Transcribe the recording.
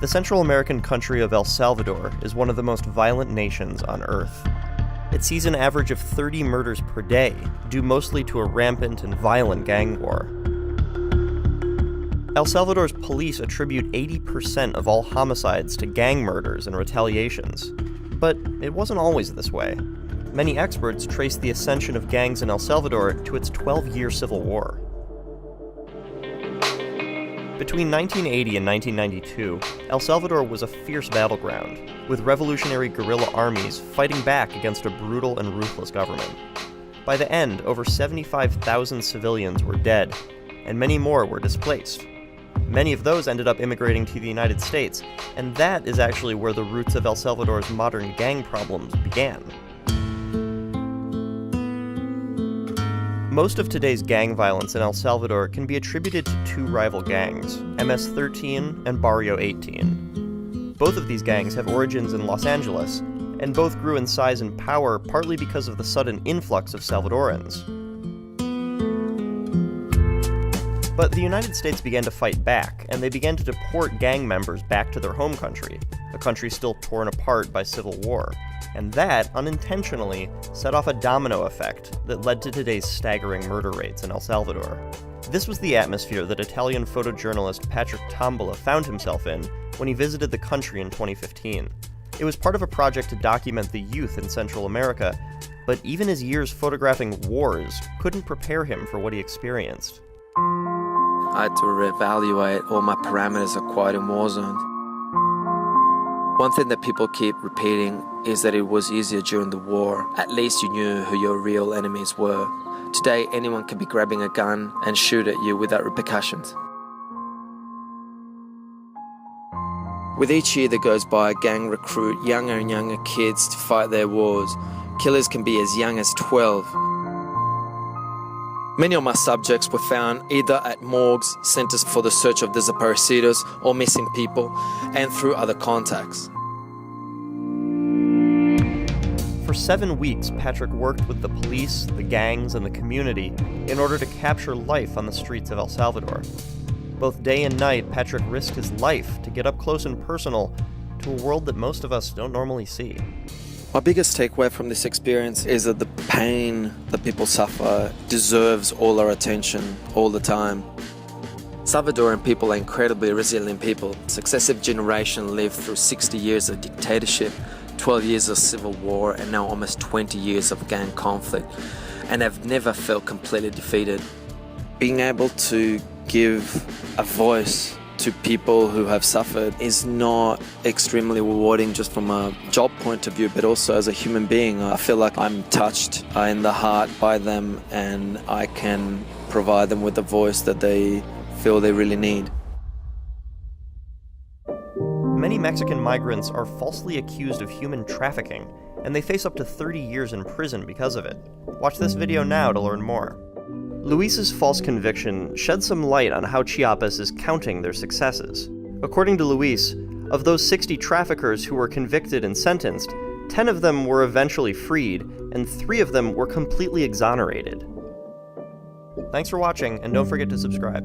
The Central American country of El Salvador is one of the most violent nations on Earth. It sees an average of 30 murders per day, due mostly to a rampant and violent gang war. El Salvador's police attribute 80% of all homicides to gang murders and retaliations. But it wasn't always this way. Many experts trace the ascension of gangs in El Salvador to its 12-year civil war. Between 1980 and 1992, El Salvador was a fierce battleground, with revolutionary guerrilla armies fighting back against a brutal and ruthless government. By the end, over 75,000 civilians were dead, and many more were displaced. Many of those ended up immigrating to the United States, and that is actually where the roots of El Salvador's modern gang problems began. Most of today's gang violence in El Salvador can be attributed to two rival gangs, MS-13 and Barrio 18. Both of these gangs have origins in Los Angeles, and both grew in size and power partly because of the sudden influx of Salvadorans. But the United States began to fight back, and they began to deport gang members back to their home country, a country still torn apart by civil war. And that, unintentionally, set off a domino effect that led to today's staggering murder rates in El Salvador. This was the atmosphere that Italian photojournalist Patrick Tombola found himself in when he visited the country in 2015. It was part of a project to document the youth in Central America, but even his years photographing wars couldn't prepare him for what he experienced. I had to reevaluate all my parameters acquired in war zones. One thing that people keep repeating is that it was easier during the war. At least you knew who your real enemies were. Today, anyone can be grabbing a gun and shoot at you without repercussions. With each year that goes by, gangs recruit younger and younger kids to fight their wars. Killers can be as young as 12. Many of my subjects were found either at morgues, centers for the search of desaparecidos or missing people, and through other contacts. For 7 weeks, Patrick worked with the police, the gangs, and the community in order to capture life on the streets of El Salvador. Both day and night, Patrick risked his life to get up close and personal to a world that most of us don't normally see. My biggest takeaway from this experience is that the pain that people suffer deserves all our attention all the time. Salvadoran people are incredibly resilient people. Successive generations lived through 60 years of dictatorship, 12 years of civil war, and now almost 20 years of gang conflict, and have never felt completely defeated. Being able to give a voice to people who have suffered is not extremely rewarding just from a job point of view, but also as a human being. I feel like I'm touched in the heart by them, and I can provide them with the voice that they feel they really need. Many Mexican migrants are falsely accused of human trafficking, and they face up to 30 years in prison because of it. Watch this video now to learn more. Luis's false conviction sheds some light on how Chiapas is counting their successes. According to Luis, of those 60 traffickers who were convicted and sentenced, 10 of them were eventually freed, and 3 of them were completely exonerated. Thanks for watching, and don't forget to subscribe.